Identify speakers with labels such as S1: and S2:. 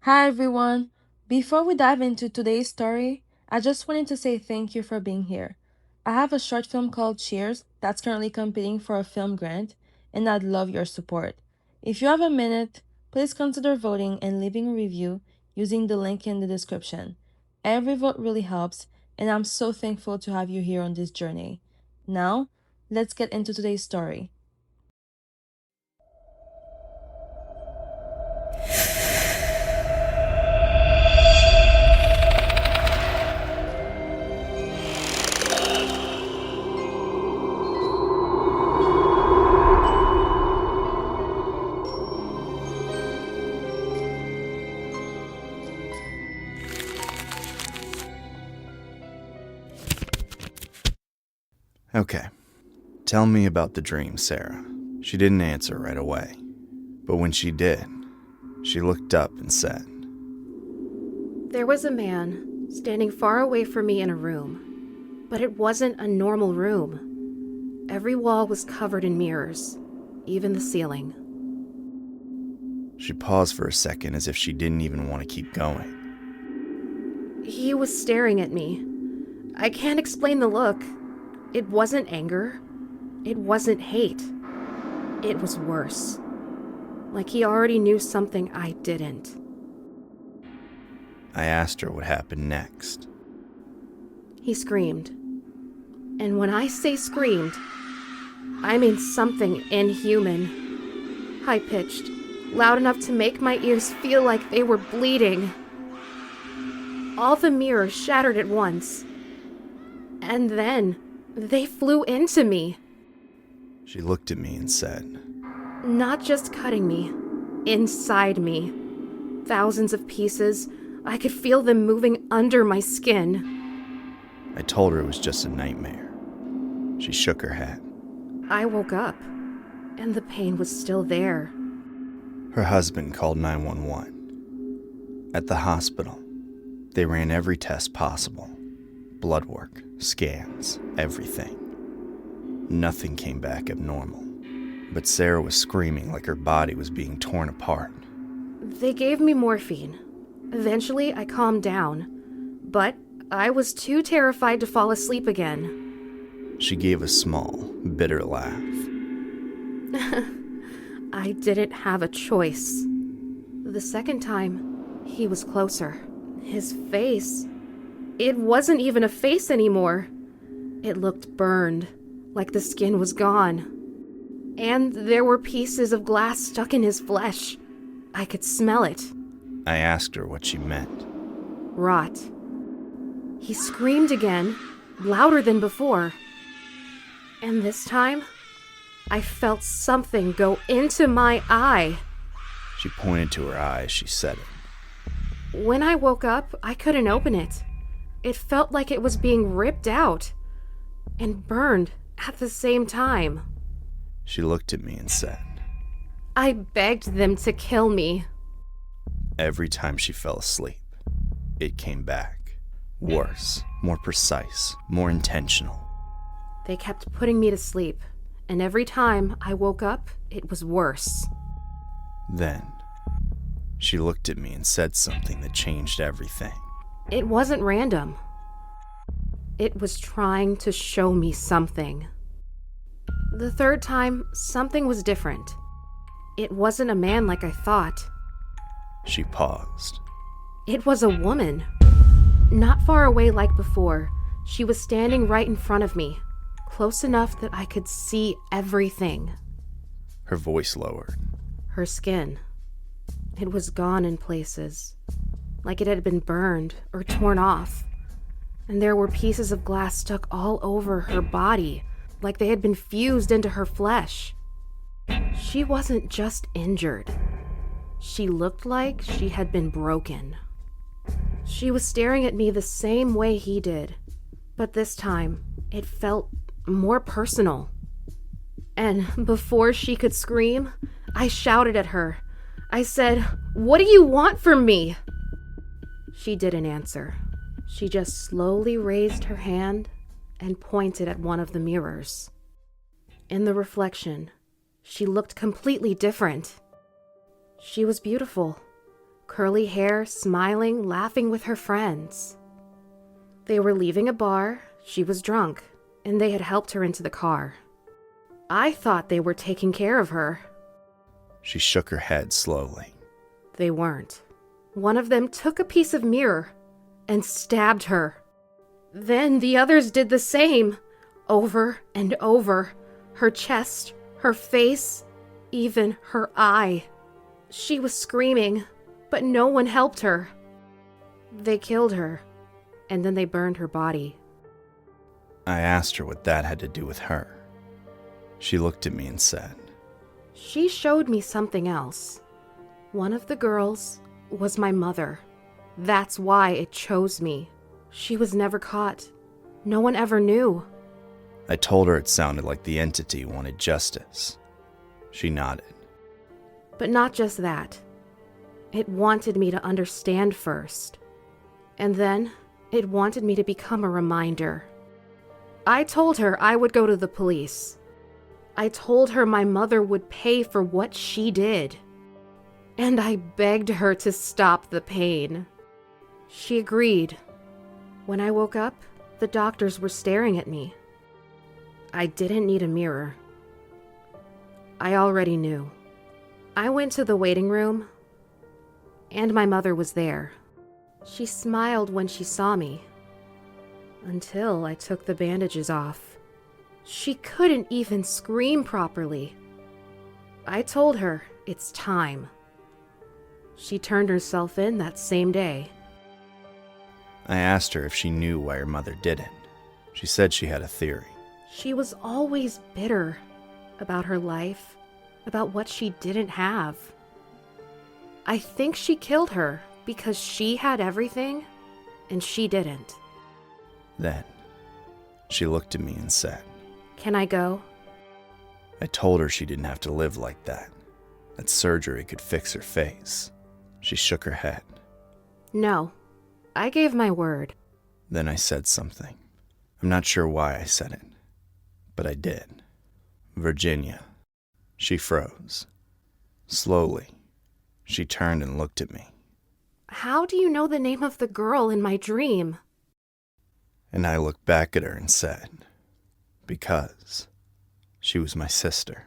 S1: Hi everyone! Before we dive into today's story, I just wanted to say thank you for being here. I have a short film called Cheers that's currently competing for a film grant, and I'd love your support. If you have a minute, please consider voting and leaving a review using the link in the description. Every vote really helps, and I'm so thankful to have you here on this journey. Now, let's get into today's story.
S2: Okay, tell me about the dream, Sarah. She didn't answer right away, but when she did, she looked up and said,
S3: There was a man standing far away from me in a room, but it wasn't a normal room. Every wall was covered in mirrors, even the ceiling.
S2: She paused for a second as if she didn't even want to keep going.
S3: He was staring at me. I can't explain the look. It wasn't anger. It wasn't hate. It was worse. Like he already knew something I didn't.
S2: I asked her what happened next.
S3: He screamed. And when I say screamed, I mean something inhuman. High-pitched, loud enough to make my ears feel like they were bleeding. All the mirrors shattered at once. And then they flew into me.
S2: She looked at me and said,
S3: Not just cutting me, inside me. Thousands of pieces. I could feel them moving under my skin.
S2: I told her it was just a nightmare. She shook her head.
S3: I woke up, and the pain was still there.
S2: Her husband called 911. At the hospital, they ran every test possible. Blood work, scans, everything. Nothing came back abnormal, but Sarah was screaming like her body was being torn apart.
S3: They gave me morphine. Eventually, I calmed down, but I was too terrified to fall asleep again.
S2: She gave a small, bitter laugh.
S3: I didn't have a choice. The second time, he was closer. His face, it wasn't even a face anymore. It looked burned, like the skin was gone. And there were pieces of glass stuck in his flesh. I could smell it.
S2: I asked her what she meant.
S3: Rot. He screamed again, louder than before. And this time, I felt something go into my eye.
S2: She pointed to her eye as she said it.
S3: When I woke up, I couldn't open it. It felt like it was being ripped out and burned at the same time.
S2: She looked at me and said,
S3: I begged them to kill me.
S2: Every time she fell asleep, it came back. Worse, more precise, more intentional.
S3: They kept putting me to sleep, and every time I woke up, it was worse.
S2: Then, she looked at me and said something that changed everything.
S3: It wasn't random. It was trying to show me something. The third time, something was different. It wasn't a man like I thought.
S2: She paused.
S3: It was a woman. Not far away like before. She was standing right in front of me, close enough that I could see everything.
S2: Her voice lowered.
S3: Her skin. It was gone in places, like it had been burned or torn off. And there were pieces of glass stuck all over her body, like they had been fused into her flesh. She wasn't just injured. She looked like she had been broken. She was staring at me the same way he did, but this time it felt more personal. And before she could scream, I shouted at her. I said, "What do you want from me?" She didn't answer. She just slowly raised her hand and pointed at one of the mirrors. In the reflection, she looked completely different. She was beautiful, curly hair, smiling, laughing with her friends. They were leaving a bar, she was drunk, and they had helped her into the car. I thought they were taking care of her.
S2: She shook her head slowly.
S3: They weren't. One of them took a piece of mirror and stabbed her. Then the others did the same, over and over. Her chest, her face, even her eye. She was screaming, but no one helped her. They killed her, and then they burned her body.
S2: I asked her what that had to do with her. She looked at me and said,
S3: She showed me something else. One of the girls was my mother. That's why it chose me. She was never caught. No one ever knew.
S2: I told her it sounded like the entity wanted justice. She nodded.
S3: But not just that. It wanted me to understand first. And then it wanted me to become a reminder. I told her I would go to the police. I told her my mother would pay for what she did. And I begged her to stop the pain. She agreed. When I woke up, the doctors were staring at me. I didn't need a mirror. I already knew. I went to the waiting room, and my mother was there. She smiled when she saw me, until I took the bandages off. She couldn't even scream properly. I told her, it's time. She turned herself in that same day.
S2: I asked her if she knew why her mother did it. She said she had a theory.
S3: She was always bitter about her life, about what she didn't have. I think she killed her because she had everything and she didn't.
S2: Then, she looked at me and said,
S3: Can I go?
S2: I told her she didn't have to live like that. That surgery could fix her face. She shook her head.
S3: No, I gave my word.
S2: Then I said something. I'm not sure why I said it, but I did. Virginia. She froze. Slowly, she turned and looked at me.
S3: How do you know the name of the girl in my dream?
S2: And I looked back at her and said, because she was my sister.